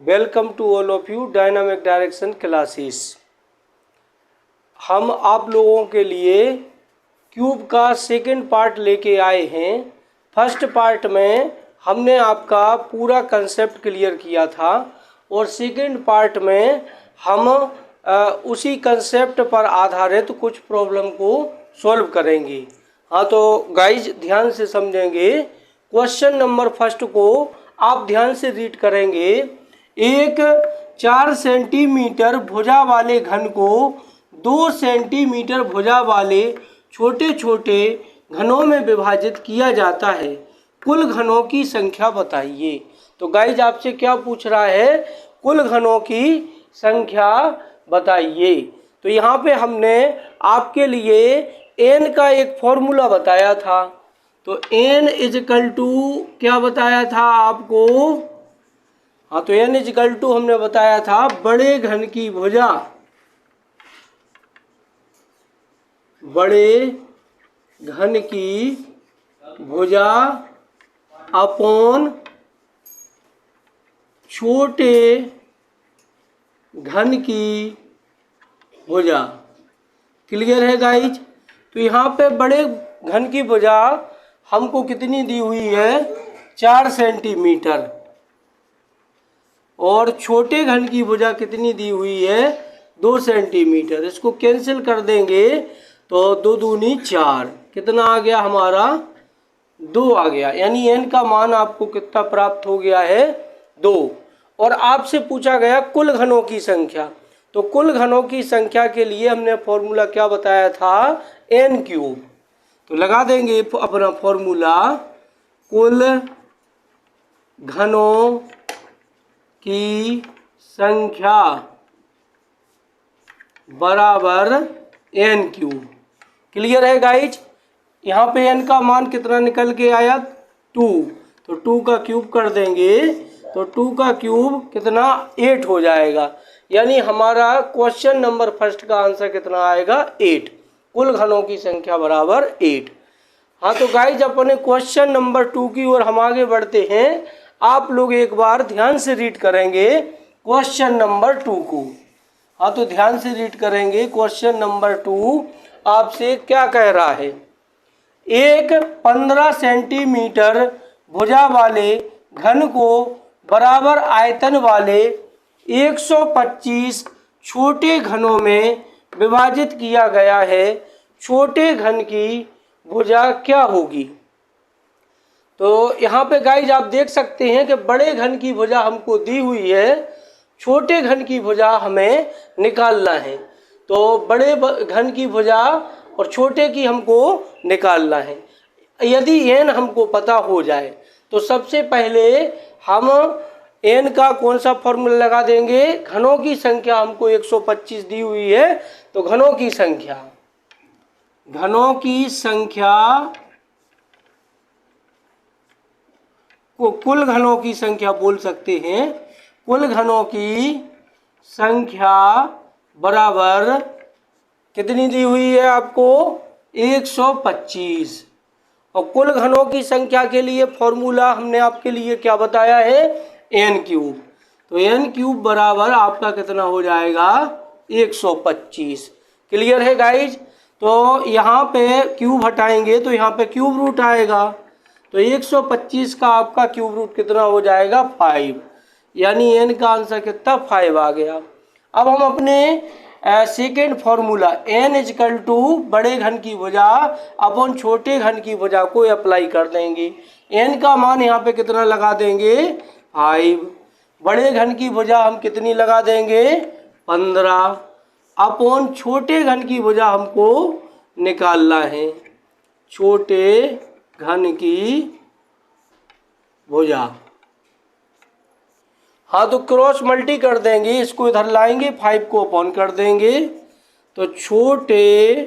Welcome to all of you dynamic direction classes. हम आप लोगों के लिए क्यूब का सेकंड पार्ट लेके आए हैं। फर्स्ट पार्ट में हमने आपका पूरा कंसेप्ट क्लियर किया था और सेकंड पार्ट में हम उसी कंसेप्ट पर आधारित कुछ प्रॉब्लम को सॉल्व करेंगे। हाँ, तो गाइज ध्यान से समझेंगे। क्वेश्चन नंबर फर्स्ट को आप ध्यान से रीड करेंगे। एक 4 सेंटीमीटर भुजा वाले घन को 2 सेंटीमीटर भुजा वाले छोटे छोटे घनों में विभाजित किया जाता है। कुल घनों की संख्या बताइए। तो गाइज आपसे क्या पूछ रहा है? कुल घनों की संख्या बताइए। तो यहाँ पे हमने आपके लिए n का एक फॉर्मूला बताया था। तो n इजकल टू क्या बताया था आपको? हाँ, तो n इजकल टू हमने बताया था बड़े घन की भुजा, बड़े घन की भुजा अपॉन छोटे घन की भुजा। क्लियर है गाइज? तो यहाँ पे बड़े घन की भुजा हमको कितनी दी हुई है? 4 सेंटीमीटर। और छोटे घन की भुजा कितनी दी हुई है? 2 सेंटीमीटर। इसको कैंसिल कर देंगे तो 2 दूनी 4। कितना आ गया हमारा? 2 आ गया। यानी n का मान आपको कितना प्राप्त हो गया है? 2। और आपसे पूछा गया कुल घनों की संख्या। तो कुल घनों की संख्या के लिए हमने फॉर्मूला क्या बताया था? n cube. तो लगा देंगे अपना फॉर्मूला। कुल घनों की संख्या बराबर n क्यूब। क्लियर है गाइज? यहाँ पे n का मान कितना निकल के आया? 2। तो 2 का क्यूब कर देंगे तो 2 का क्यूब कितना? 8 हो जाएगा। यानी हमारा क्वेश्चन नंबर फर्स्ट का आंसर कितना आएगा? 8। कुल घनों की संख्या बराबर 8। हाँ, तो गाइज अपने क्वेश्चन नंबर 2 की ओर हम आगे बढ़ते हैं। आप लोग एक बार ध्यान से रीड करेंगे क्वेश्चन नंबर 2 को। हाँ, तो ध्यान से रीड करेंगे क्वेश्चन नंबर 2 आपसे क्या कह रहा है। एक 15 सेंटीमीटर भुजा वाले घन को बराबर आयतन वाले 125 छोटे घनों में विभाजित किया गया है। छोटे घन की भुजा क्या होगी? तो यहाँ पे गाइज आप देख सकते हैं कि बड़े घन की भुजा हमको दी हुई है, छोटे घन की भुजा हमें निकालना है। तो बड़े घन की भुजा और छोटे की हमको निकालना है। यदि n हमको पता हो जाए तो सबसे पहले हम n का कौन सा फॉर्मूला लगा देंगे? घनों की संख्या हमको 125 दी हुई है। तो घनों की संख्या को कुल घनों की संख्या बोल सकते हैं। कुल घनों की संख्या बराबर कितनी दी हुई है आपको? 125। और कुल घनों की संख्या के लिए फॉर्मूला हमने आपके लिए क्या बताया है? n cube. तो n क्यूब बराबर आपका कितना हो जाएगा? 125। क्लियर है गाइज? तो यहाँ पे क्यूब हटाएंगे तो यहाँ पे क्यूब रूट आएगा। तो 125 का आपका क्यूब रूट कितना हो जाएगा? 5। यानी n का आंसर कितना? 5 आ गया। अब हम अपने second formula n is equal to बड़े घन की भुजा अपन छोटे घन की भुजा को अप्लाई कर देंगे। n का मान यहाँ पे कितना लगा देंगे? 5। बड़े घन की भुजा हम कितनी लगा देंगे? 15। अपन छोटे घन की भुजा हमको निकालना है। छोटे घन की भुजा। हाँ, तो क्रॉस मल्टी कर देंगे, इसको इधर लाएंगे, 5 को अपॉन कर देंगे। तो छोटे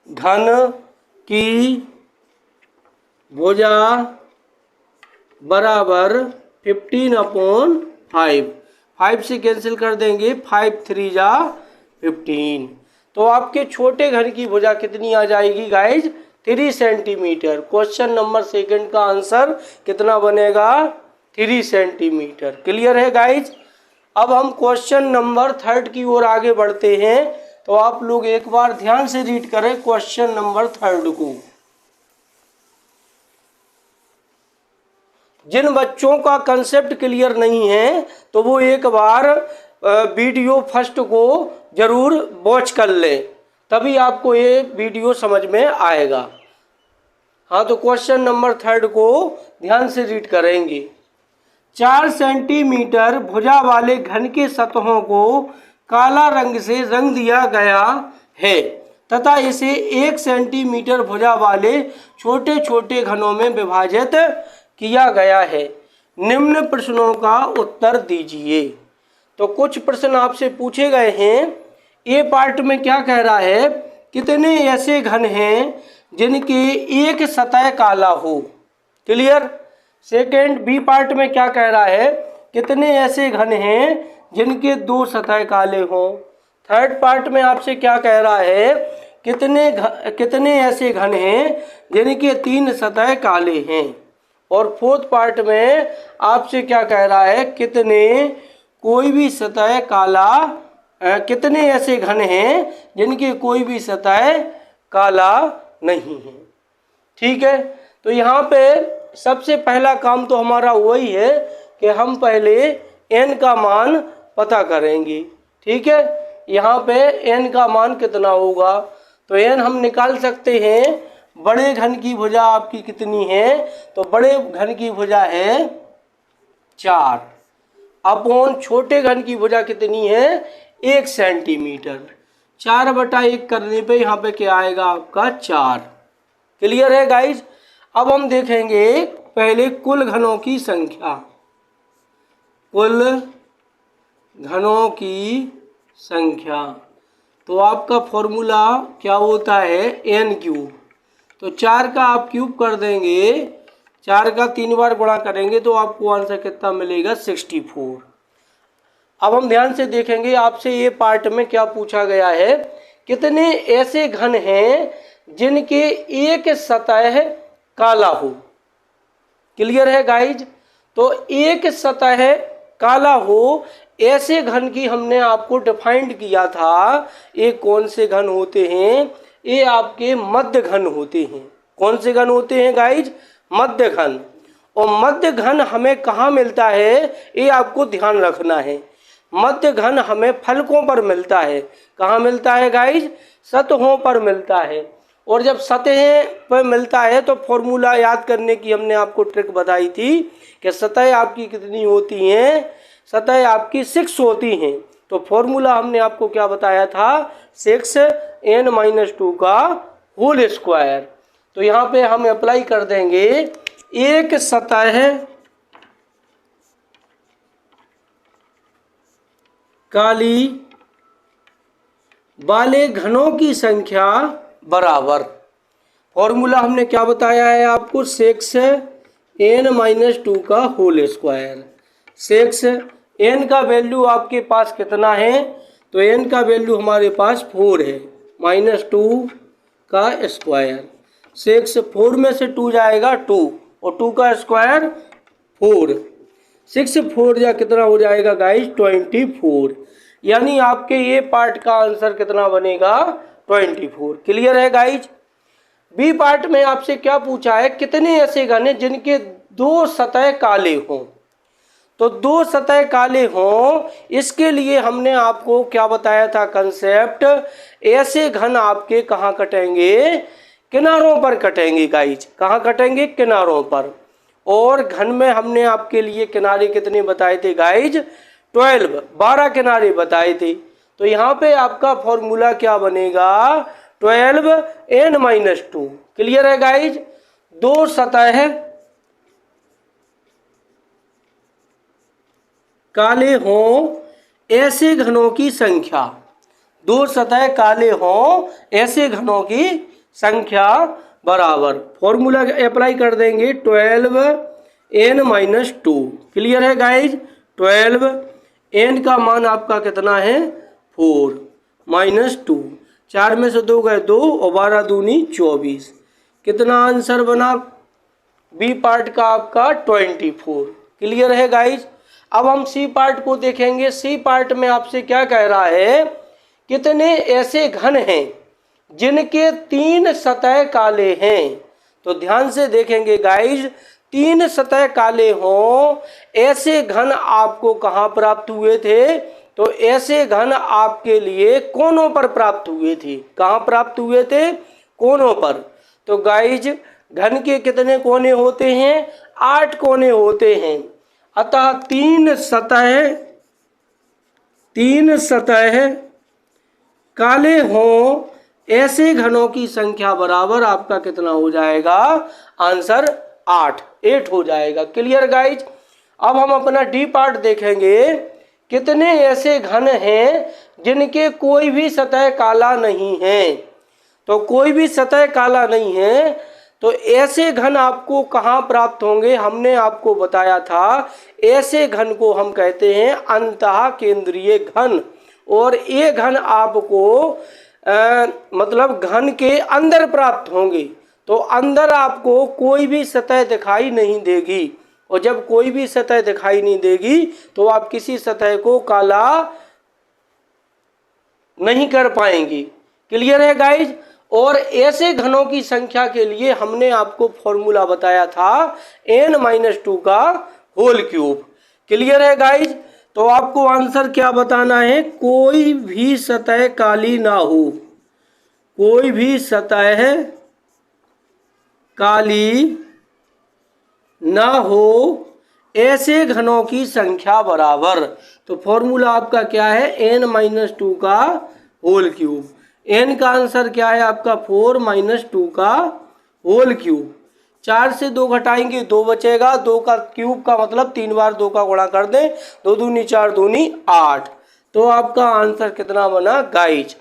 घन की भुजा बराबर 15/5। 5 से कैंसिल कर देंगे, 5 3 जा 15। तो आपके छोटे घन की भुजा कितनी आ जाएगी guys? 3 centimetre. Question number second का आंसर कितना बनेगा? 3 सेंटीमीटर। क्लियर है गाइज। अब हम क्वेश्चन नंबर 3 की ओर आगे बढ़ते हैं। तो आप लोग एक बार ध्यान से रीड करें क्वेश्चन नंबर 3 को। जिन बच्चों का कंसेप्ट क्लियर नहीं है तो वो एक बार वीडियो फर्स्ट को जरूर वॉच कर ले, तभी आपको ये वीडियो समझ में आएगा। हाँ, तो क्वेश्चन नंबर 3 को ध्यान से रीड करेंगे। 4 सेंटीमीटर भुजा वाले घन के सतहों को काला रंग से रंग दिया गया है तथा इसे 1 सेंटीमीटर भुजा वाले छोटे छोटे घनों में विभाजित किया गया है। निम्न प्रश्नों का उत्तर दीजिए। तो कुछ प्रश्न आपसे पूछे गए हैं। ए पार्ट में क्या कह रहा है, कितने ऐसे घन हैं जिनके एक सतह काला हो। क्लियर। सेकंड बी पार्ट में क्या कह रहा है, कितने ऐसे घन हैं जिनके 2 सतह काले हों। थर्ड पार्ट में आपसे क्या कह रहा है, कितने ऐसे घन हैं जिनके 3 सतह काले हैं। और फोर्थ पार्ट में आपसे क्या कह रहा है, कोई भी सतह काला, कितने ऐसे घन हैं जिनके कोई भी सतह काला नहीं है। ठीक है। तो यहाँ पे सबसे पहला काम तो हमारा वही है कि हम पहले n का मान पता करेंगे। ठीक है। यहाँ पे n का मान कितना होगा, तो n हम निकाल सकते हैं। बड़े घन की भुजा आपकी कितनी है, तो बड़े घन की भुजा है 4 अपॉन छोटे घन की भुजा कितनी है 1 सेंटीमीटर। 4/1 करने पे यहाँ पे क्या आएगा आपका 4। क्लियर है गाइज। अब हम देखेंगे पहले कुल घनों की संख्या। कुल घनों की संख्या, तो आपका फॉर्मूला क्या होता है n क्यूब। तो 4 का आप क्यूब कर देंगे, 4 का 3 बार गुणा करेंगे तो आपको आंसर कितना मिलेगा 64। अब हम ध्यान से देखेंगे आपसे ये पार्ट में क्या पूछा गया है, कितने ऐसे घन हैं जिनके एक सतह काला हो। क्लियर है गाइज। तो एक सतह काला हो, ऐसे घन की हमने आपको डिफाइंड किया था। ये कौन से घन होते हैं, ये आपके मध्य घन होते हैं। कौन से घन होते हैं गाइज, मध्य घन। और मध्य घन हमें कहाँ मिलता है, ये आपको ध्यान रखना है। मध्य घन हमें फलकों पर मिलता है। कहाँ मिलता है गाइज, सतहों पर मिलता है। और जब सतह पर मिलता है तो फॉर्मूला याद करने की हमने आपको ट्रिक बताई थी कि सतह आपकी कितनी होती हैं, सतह आपकी 6 होती हैं। तो फॉर्मूला हमने आपको क्या बताया था, 6n-2 का होल स्क्वायर। तो यहाँ पे हम अप्लाई कर देंगे, एक सतह काली वाले घनों की संख्या बराबर, फॉर्मूला हमने क्या बताया है आपको, 6n-2 का होल स्क्वायर। 6n का वैल्यू आपके पास कितना है, तो n का वैल्यू हमारे पास 4 है, -2 का स्क्वायर। 6 4 में से 2 जाएगा 2 और 2 का स्क्वायर 4। 6 4 या कितना हो जाएगा गाइस 24। यानी आपके ये पार्ट का आंसर कितना बनेगा 24। क्लियर है गाइज। बी पार्ट में आपसे क्या पूछा है, कितने ऐसे घन हैं जिनके 2 सतह काले हों। तो 2 सतह काले हों, इसके लिए हमने आपको क्या बताया था कंसेप्ट, ऐसे घन आपके कहाँ कटेंगे, किनारों पर कटेंगे गाइज। कहाँ कटेंगे, किनारों पर। और घन में हमने आपके लिए किनारे कितने बताए थे गाइज, 12 किनारे बताए थे। तो यहाँ पे आपका फॉर्मूला क्या बनेगा, 12n-2। क्लियर है गाइज। 2 सतह काले हों ऐसे घनों की संख्या, 2 सतह काले हों ऐसे घनों की संख्या बराबर, फॉर्मूला अप्लाई कर देंगे 12n-2। क्लियर है गाइज। 12n का मान आपका कितना है 4 -2, 4 में से 2 गए 2 और 12 दूनी 24। कितना आंसर बना बी पार्ट का आपका 24। क्लियर है गाइज। अब हम सी पार्ट को देखेंगे। सी पार्ट में आपसे क्या कह रहा है, कितने ऐसे घन हैं जिनके 3 सतह काले हैं। तो ध्यान से देखेंगे गाइज, 3 सतह काले हों ऐसे घन आपको कहाँ प्राप्त हुए थे, तो ऐसे घन आपके लिए कोनों पर प्राप्त हुए थे। कहाँ प्राप्त हुए थे, कोनों पर। तो गाइज घन के कितने कोने होते हैं, 8 कोने होते हैं। अतः 3 सतह काले हों ऐसे घनों की संख्या बराबर आपका कितना हो जाएगा, आंसर 8 हो जाएगा। Clear guys. अब हम अपना डी पार्ट देखेंगे। कितने ऐसे घन हैं जिनके कोई भी सतह काला नहीं है। तो कोई भी सतह काला नहीं है, तो ऐसे घन आपको कहाँ प्राप्त होंगे, हमने आपको बताया था ऐसे घन को हम कहते हैं अंतः केंद्रीय घन। और ये घन आपको मतलब घन के अंदर प्राप्त होंगे। तो अंदर आपको कोई भी सतह दिखाई नहीं देगी, और जब कोई भी सतह दिखाई नहीं देगी तो आप किसी सतह को काला नहीं कर पाएंगे। क्लियर है गाइज। और ऐसे घनों की संख्या के लिए हमने आपको फॉर्मूला बताया था n-2 का होल क्यूब। क्लियर है गाइज। तो आपको आंसर क्या बताना है, कोई भी सतह काली ना हो, कोई भी सतह काली ना हो ऐसे घनों की संख्या बराबर। तो फॉर्मूला आपका क्या है, n-2 का होल क्यूब। n का आंसर क्या है आपका 4-2 का होल क्यूब। 4 से 2 घटाएंगे 2 बचेगा, 2 का क्यूब का मतलब 3 बार 2 का गुणा कर दें, 2 दूनी 4 दूनी 8। तो आपका आंसर कितना बना गाइज।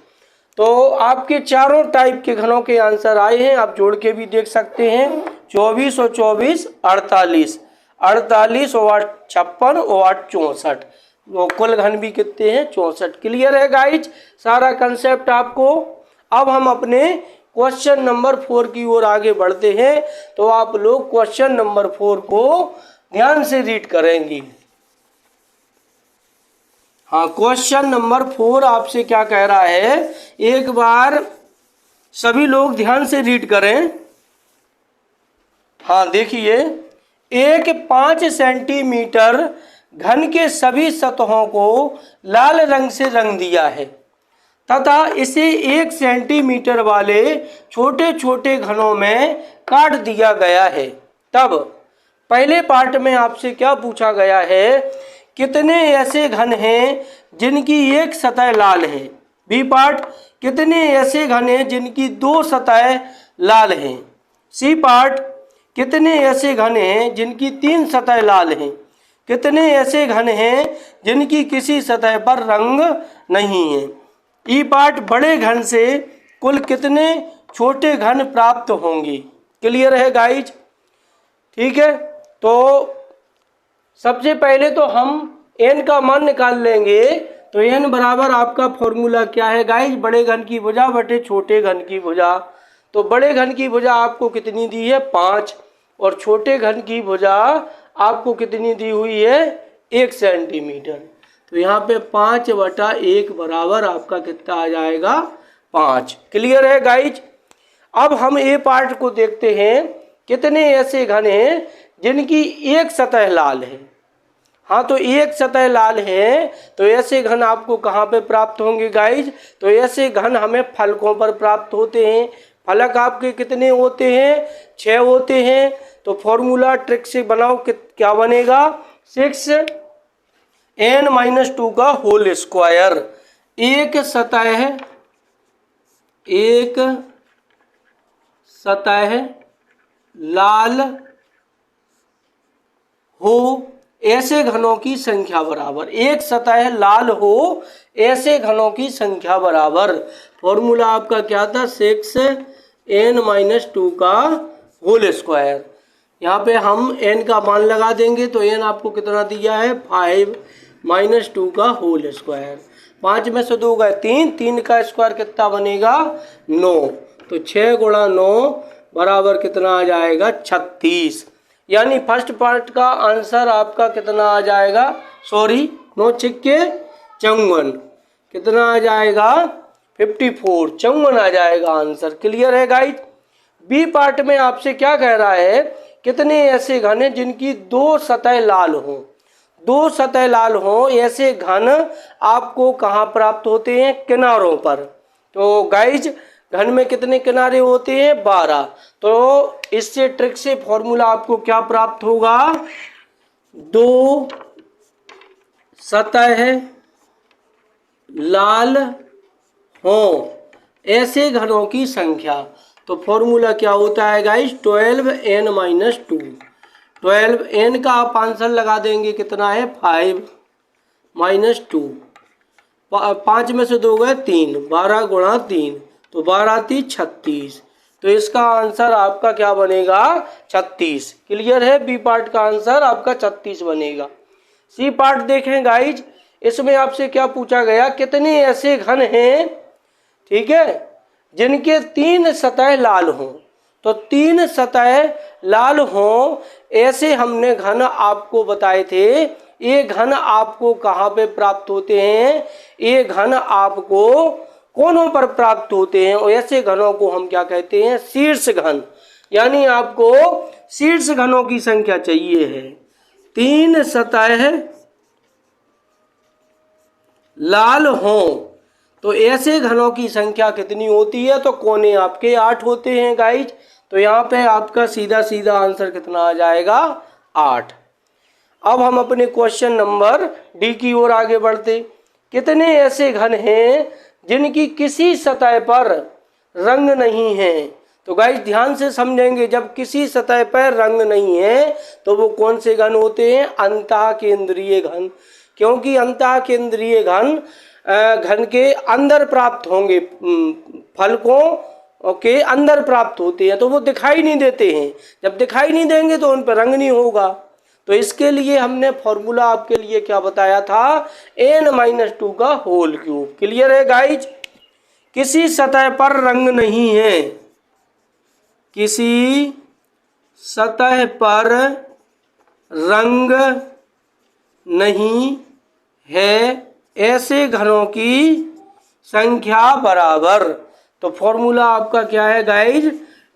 तो आपके चारों टाइप के घनों के आंसर आए हैं, आप जोड़ के भी देख सकते हैं। 24 और 24 48, 48 और 8 56 और 8 64, वो कुल घन भी कितने हैं 64। क्लियर है गाइज सारा कंसेप्ट आपको। अब हम अपने क्वेश्चन नंबर 4 की ओर आगे बढ़ते हैं। तो आप लोग क्वेश्चन नंबर 4 को ध्यान से रीड करेंगे। हाँ, क्वेश्चन नंबर 4 आपसे क्या कह रहा है, एक बार सभी लोग ध्यान से रीड करें। हाँ देखिए, एक 5 सेंटीमीटर घन के सभी सतहों को लाल रंग से रंग दिया है तथा इसे 1 सेंटीमीटर वाले छोटे छोटे घनों में काट दिया गया है। तब पहले पार्ट में आपसे क्या पूछा गया है, कितने ऐसे घन हैं जिनकी एक सतह लाल है। बी पार्ट, कितने ऐसे घन हैं जिनकी 2 सतह लाल हैं। सी पार्ट, कितने ऐसे घन हैं जिनकी 3 सतह लाल हैं। कितने ऐसे घन हैं जिनकी किसी सतह पर रंग नहीं है। ई पार्ट, बड़े घन से कुल कितने छोटे घन प्राप्त होंगे। क्लियर है गाइज। ठीक है, तो सबसे पहले तो हम n का मान निकाल लेंगे। तो n बराबर आपका फॉर्मूला क्या है गाइज, बड़े घन की भुजा बटे छोटे घन की भुजा। तो बड़े घन की भुजा आपको कितनी दी है 5, और छोटे घन की भुजा आपको कितनी दी हुई है 1 सेंटीमीटर। तो यहाँ पे 5/1 बराबर आपका कितना आ जाएगा 5। क्लियर है गाइज। अब हम ए पार्ट को देखते हैं, कितने ऐसे घन हैं जिनकी एक सतह लाल है। हाँ, तो एक सतह लाल है, तो ऐसे घन आपको कहाँ पे प्राप्त होंगे गाइज, तो ऐसे घन हमें फलकों पर प्राप्त होते हैं। फलक आपके कितने होते हैं 6 होते हैं। तो फॉर्मूला ट्रिक से बनाओ, क्या बनेगा 6n-2 का होल स्क्वायर। एक सतह लाल हो ऐसे घनों की संख्या बराबर। एक सतह लाल हो ऐसे घनों की संख्या बराबर। फॉर्मूला आपका क्या था 6n-2 का होल स्क्वायर। यहाँ पे हम n का मान लगा देंगे, तो n आपको कितना दिया है 5-2 का होल स्क्वायर। 5 में से 2 गए 3, 3 का स्क्वायर कितना बनेगा 9। तो 6 × 9 बराबर कितना आ जाएगा 36। यानी फर्स्ट पार्ट का आंसर आपका कितना आ जाएगा, सॉरी 9 छिक्के 54, कितना आ जाएगा 54, 54 आ जाएगा आंसर। क्लियर है गाइज। बी पार्ट में आपसे क्या कह रहा है, कितने ऐसे घन हैं जिनकी 2 सतह लाल हों, 2 सतह लाल हों, ऐसे घन आपको कहाँ प्राप्त होते हैं, किनारों पर। तो गाइज घन में कितने किनारे होते हैं, 12। तो इससे ट्रिक से फॉर्मूला आपको क्या प्राप्त होगा, 2 सतह लाल हों ऐसे घनों की संख्या। तो फॉर्मूला क्या होता है गाइस, 12n-2। 12n का आप आंसर लगा देंगे, कितना है 5 - 2, 5 में से 2 गए 3, 12 गुणा 3, तो 12 × 3 = 36। तो इसका आंसर आपका क्या बनेगा, 36। क्लियर है, बी पार्ट का आंसर आपका 36 बनेगा। सी पार्ट देखें गाइज, इसमें आपसे क्या पूछा गया, कितने ऐसे घन हैं, ठीक है, जिनके 3 सतह लाल हों। तो 3 सतह लाल हों ऐसे हमने घन आपको बताए थे। ये घन आपको कहाँ पे प्राप्त होते हैं, ये घन आपको कोनों पर प्राप्त होते हैं, और ऐसे घनों को हम क्या कहते हैं, शीर्ष घन। यानी आपको शीर्ष घनों की संख्या चाहिए है, 3 सतह लाल हों। तो ऐसे घनों की संख्या कितनी होती है, तो कोने आपके 8 होते हैं गाइज। तो यहाँ पे आपका सीधा सीधा आंसर कितना आ जाएगा, 8। अब हम अपने क्वेश्चन नंबर डी की ओर आगे बढ़ते। कितने ऐसे घन हैं जिनकी किसी सतह पर रंग नहीं है। तो गाइज ध्यान से समझेंगे, जब किसी सतह पर रंग नहीं है तो वो कौन से घन होते हैं, अंतःकेंद्रीय घन। क्योंकि अंतःकेंद्रीय घन घन के अंदर प्राप्त होंगे, फलकों के अंदर प्राप्त होते हैं, तो वो दिखाई नहीं देते हैं। जब दिखाई नहीं देंगे तो उन पर रंग नहीं होगा। तो इसके लिए हमने फॉर्मूला आपके लिए क्या बताया था, n-2 का होल क्यूब। क्लियर है गाइज। किसी सतह पर रंग नहीं है, किसी सतह पर रंग नहीं है ऐसे घनों की संख्या बराबर। तो फॉर्मूला आपका क्या है गाइज,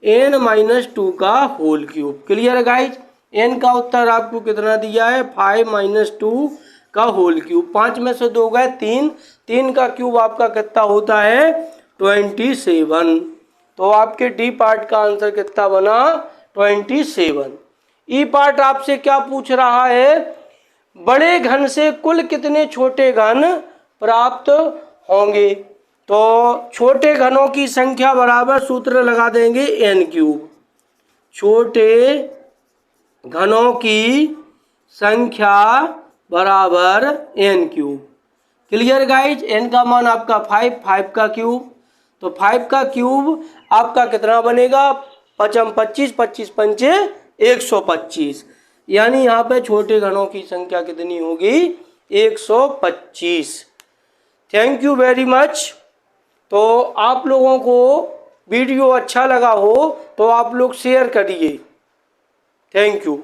n-2 का होल क्यूब। क्लियर है गाइज। n का उत्तर आपको कितना दिया है, 5 - 2 का होल क्यूब। 5 में से 2 गए 3, 3 का क्यूब आपका कितना होता है, 27। तो आपके डी पार्ट का आंसर कितना बना, 27। ई पार्ट आपसे क्या पूछ रहा है, बड़े घन से कुल कितने छोटे घन प्राप्त होंगे। तो छोटे घनों की संख्या बराबर सूत्र लगा देंगे n³। छोटे घनों की संख्या बराबर n³। Clear guys. n का मान आपका 5, 5 का क्यूब। तो 5 का क्यूब आपका कितना बनेगा, 5 × 25, 25 × 5 = 125। यानी यहाँ पे छोटे घनों की संख्या कितनी होगी, 125। Thank you very much. तो आप लोगों को वीडियो अच्छा लगा हो तो आप लोग शेयर करिए। Thank you.